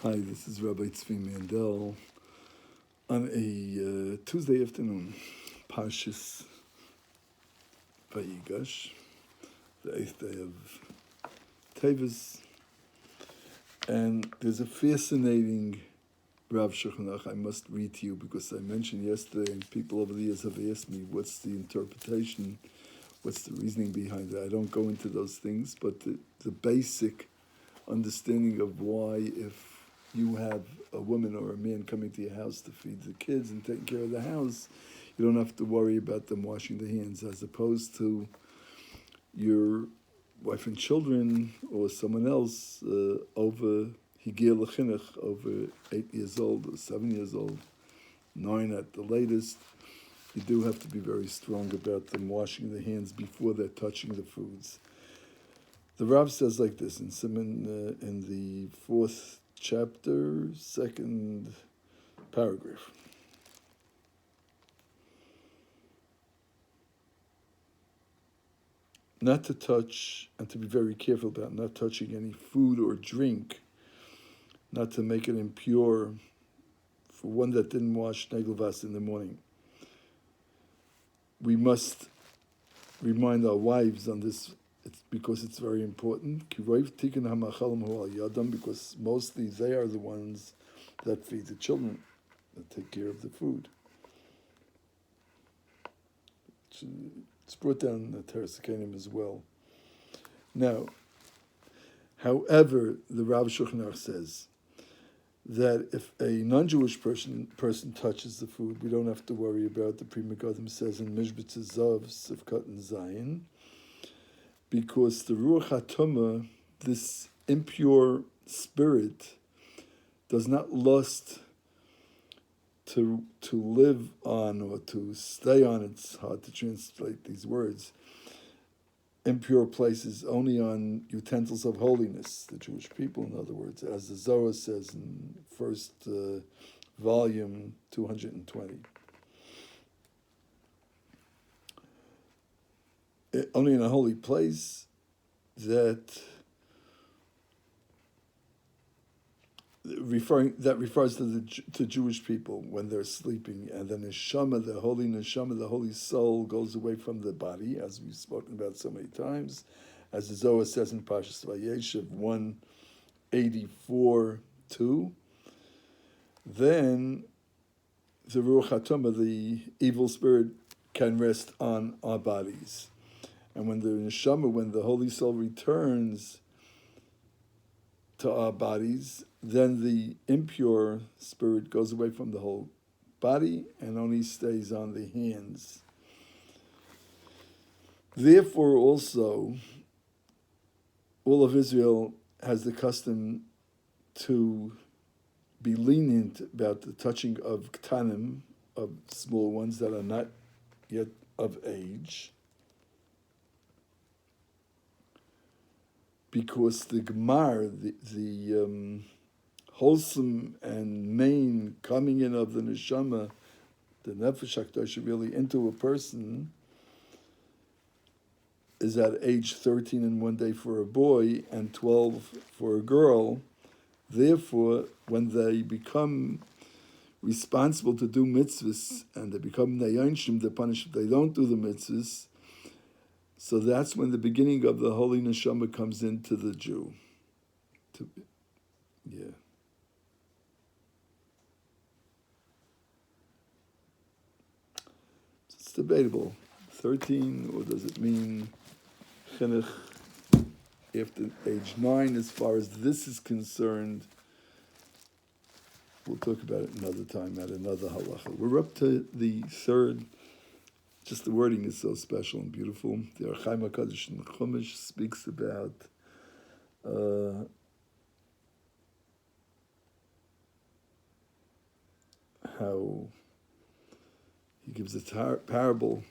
Hi, this is Rabbi Tzvi Mandel on a Tuesday afternoon, Parshas Vayigash, the 8th day of Tevis, and there's a fascinating Rav Shulchan Aruch I must read to you because I mentioned yesterday, and people over the years have asked me what's the interpretation, what's the reasoning behind it. I don't go into those things, but the basic understanding of why, if you have a woman or a man coming to your house to feed the kids and taking care of the house, you don't have to worry about them washing their hands, as opposed to your wife and children or someone else over Higir L'Chinuch, over 8 years old or 7 years old, 9 at the latest. You do have to be very strong about them washing their hands before they're touching the foods. The Rav says like this in Simon, in the 4th chapter, 2nd paragraph. Not to touch, and to be very careful about not touching any food or drink, not to make it impure for one that didn't wash Negelvas in the morning. We must remind our wives on this, because it's very important, because mostly they are the ones that feed the children, that take care of the food. It's brought down in the Teres Kenim as well. Now, however, the Rav Shulchan Aruch says that if a non-Jewish person touches the food, we don't have to worry about, the Pri Megadim says in Mishbetz Zav, Sivkat and Zayin, because the Ruach HaTumah, this impure spirit, does not lust to live on or to stay on, it's hard to translate these words, impure places, only on utensils of holiness, the Jewish people, in other words, as the Zohar says in first volume 220. Only in a holy place that refers to Jewish people when they're sleeping, and the neshama, the holy neshama, the holy soul, goes away from the body, as we've spoken about so many times, as the Zohar says in Parshas Vayeshev 184:2. Then the Ruach HaTumah, the evil spirit, can rest on our bodies. And when the neshama, when the holy soul returns to our bodies, then the impure spirit goes away from the whole body and only stays on the hands. Therefore, also, all of Israel has the custom to be lenient about the touching of ktanim, of small ones that are not yet of age, because the Gemar, the wholesome and main coming in of the neshama, the nefesh hakdosha, really into a person, is at age 13 and 1 day for a boy and 12 for a girl. Therefore, when they become responsible to do mitzvahs and they become neyonshim, they're punished if they don't do the mitzvahs. So that's when the beginning of the holy neshama comes into the Jew. It's debatable. 13, or does it mean chinuch after age 9? As far as this is concerned, we'll talk about it another time at another halacha. We're up to the 3rd. Just the wording is so special and beautiful. The Archaim HaKadosh in the Chumash speaks about how he gives a parable,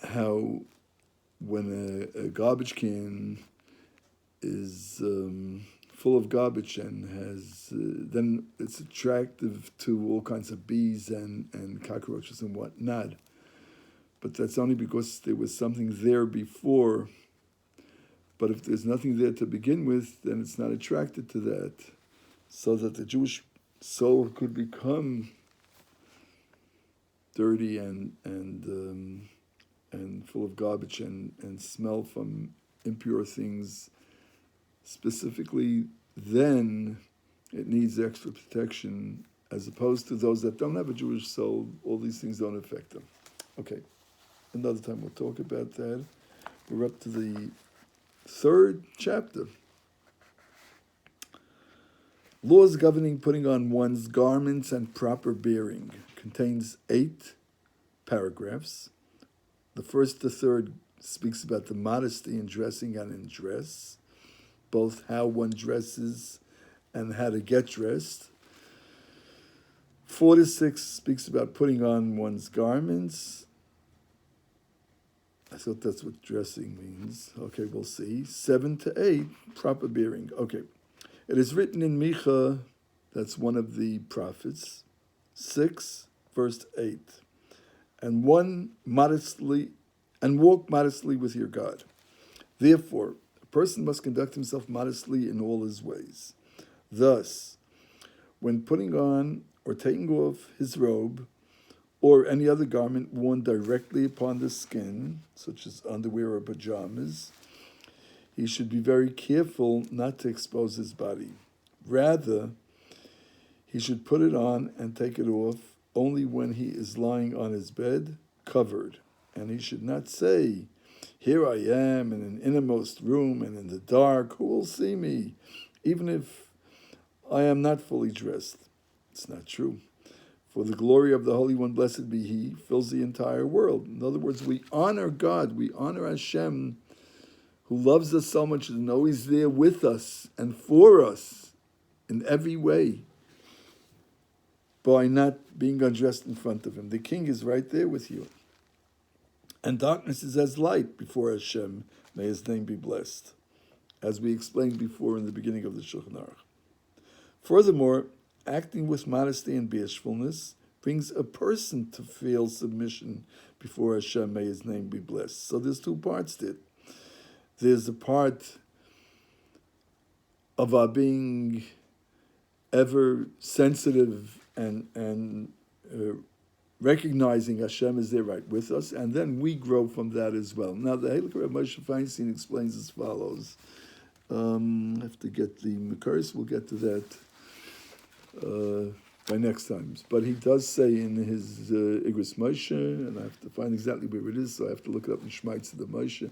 how when a garbage can is full of garbage and has, then it's attractive to all kinds of bees and cockroaches and whatnot. But that's only because there was something there before. But if there's nothing there to begin with, then it's not attracted to that. So that the Jewish soul could become dirty and full of garbage and smell from impure things, specifically, then it needs extra protection, as opposed to those that don't have a Jewish soul. All these things don't affect them. Okay, another time we'll talk about that. We're up to the third chapter. Laws governing putting on one's garments and proper bearing contains 8 paragraphs. The first to third speaks about the modesty in dressing and in dress, both how one dresses and how to get dressed. 4 to 6 speaks about putting on one's garments. I thought that's what dressing means. Okay, we'll see. 7 to 8, proper bearing. Okay. It is written in Micha, that's one of the prophets, 6, verse 8. And walk modestly with your God. Therefore, a person must conduct himself modestly in all his ways. Thus, when putting on or taking off his robe or any other garment worn directly upon the skin, such as underwear or pajamas, he should be very careful not to expose his body. Rather, he should put it on and take it off only when he is lying on his bed, covered. And he should not say, "Here I am in an innermost room and in the dark, who will see me, even if I am not fully dressed?" It's not true. For the glory of the Holy One, blessed be He, fills the entire world. In other words, we honor God, we honor Hashem, who loves us so much and always there with us and for us in every way, by not being undressed in front of Him. The King is right there with you. And darkness is as light before Hashem. May His name be blessed, as we explained before in the beginning of the Shulchan Aruch. Furthermore, acting with modesty and bashfulness brings a person to feel submission before Hashem. May His name be blessed. So there's 2 parts to it. There's a part of our being ever sensitive and recognizing Hashem is there right with us, and then we grow from that as well. Now, the Heilige Rebbe Moshe Feinstein explains as follows. I have to get the Makars, we'll get to that by next time. But he does say in his Igros Moshe, and I have to find exactly where it is, so I have to look it up in Shmaitz of the Moshe.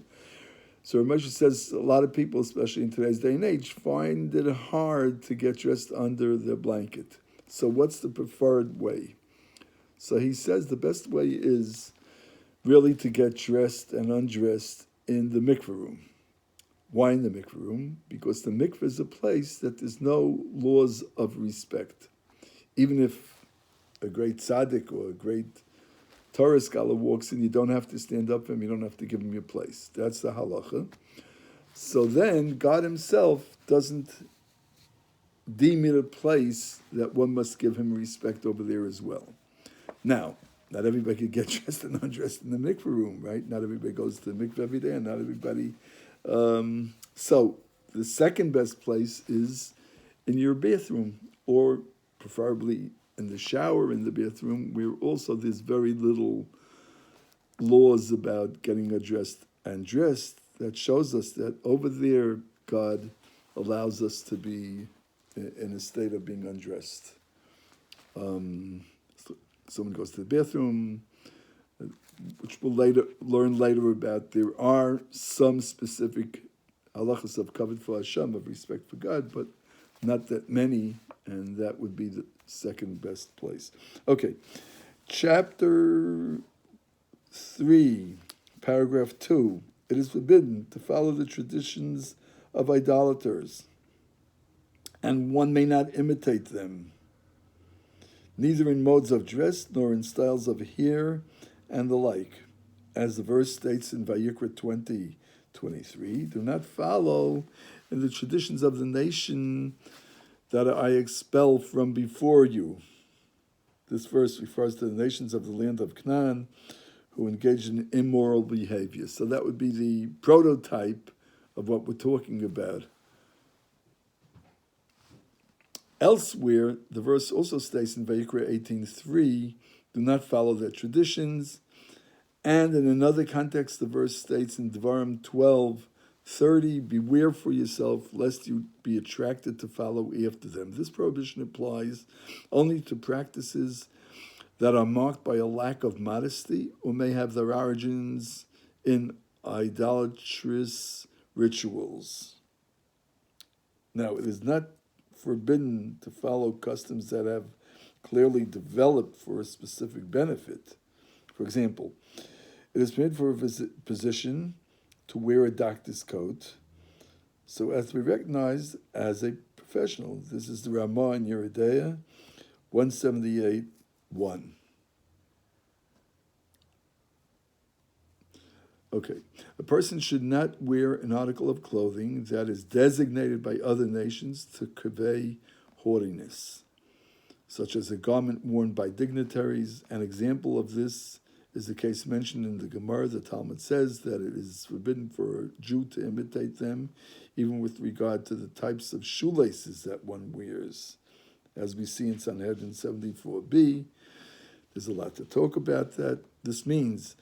So Moshe says a lot of people, especially in today's day and age, find it hard to get dressed under their blanket. So what's the preferred way? So he says the best way is really to get dressed and undressed in the mikveh room. Why in the mikveh room? Because the mikveh is a place that there's no laws of respect. Even if a great tzaddik or a great Torah scholar walks in, you don't have to stand up for him, you don't have to give him your place. That's the halacha. So then God Himself doesn't deem it a place that one must give Him respect over there as well. Now, not everybody could get dressed and undressed in the mikveh room, right? Not everybody goes to the mikveh every day, and not everybody. So the second best place is in your bathroom, or preferably in the shower in the bathroom, where also there's very little laws about getting undressed and dressed. That shows us that over there, God allows us to be in a state of being undressed. Someone goes to the bathroom, which we'll learn later about. There are some specific halachas of kavod for Hashem, of respect for God, but not that many, and that would be the second best place. Okay, chapter 3, paragraph 2. It is forbidden to follow the traditions of idolaters, and one may not imitate them, neither in modes of dress nor in styles of hair and the like. As the verse states in Vayikra 20:23, do not follow in the traditions of the nation that I expel from before you. This verse refers to the nations of the land of Canaan who engaged in immoral behavior. So that would be the prototype of what we're talking about. Elsewhere, the verse also states in Vayikra 18:3, do not follow their traditions. And in another context, the verse states in Devarim 12:30, beware for yourself lest you be attracted to follow after them. This prohibition applies only to practices that are marked by a lack of modesty or may have their origins in idolatrous rituals. Now, it is not forbidden to follow customs that have clearly developed for a specific benefit. For example, it is permitted for a physician to wear a doctor's coat so as to be recognized as a professional. This is the Ramah in Yeridea 178:1. Okay, a person should not wear an article of clothing that is designated by other nations to convey haughtiness, such as a garment worn by dignitaries. An example of this is the case mentioned in the Gemara. The Talmud says that it is forbidden for a Jew to imitate them, even with regard to the types of shoelaces that one wears. As we see in Sanhedrin 74b, there's a lot to talk about that. This means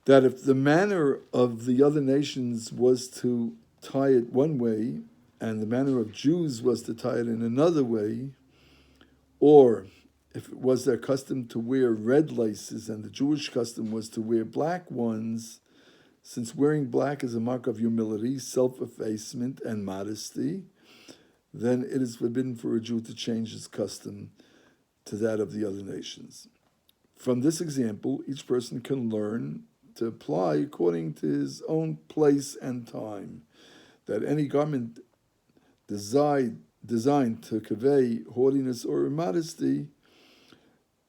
that if the manner of the other nations was to tie it one way, and the manner of Jews was to tie it in another way, or if it was their custom to wear red laces and the Jewish custom was to wear black ones, since wearing black is a mark of humility, self-effacement, and modesty, then it is forbidden for a Jew to change his custom to that of the other nations. From this example, each person can learn to apply according to his own place and time, that any garment designed to convey haughtiness or immodesty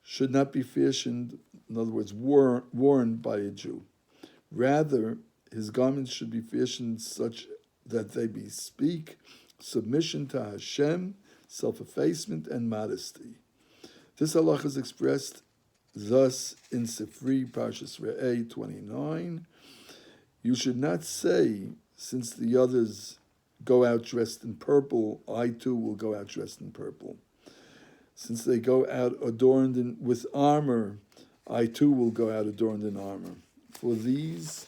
should not be fashioned, in other words, worn by a Jew. Rather, his garments should be fashioned such that they bespeak submission to Hashem, self-effacement, and modesty. This halacha is expressed thus in Sifri Parshas Re'eh 29, you should not say, since the others go out dressed in purple, I too will go out dressed in purple. Since they go out adorned with armor, I too will go out adorned in armor. For these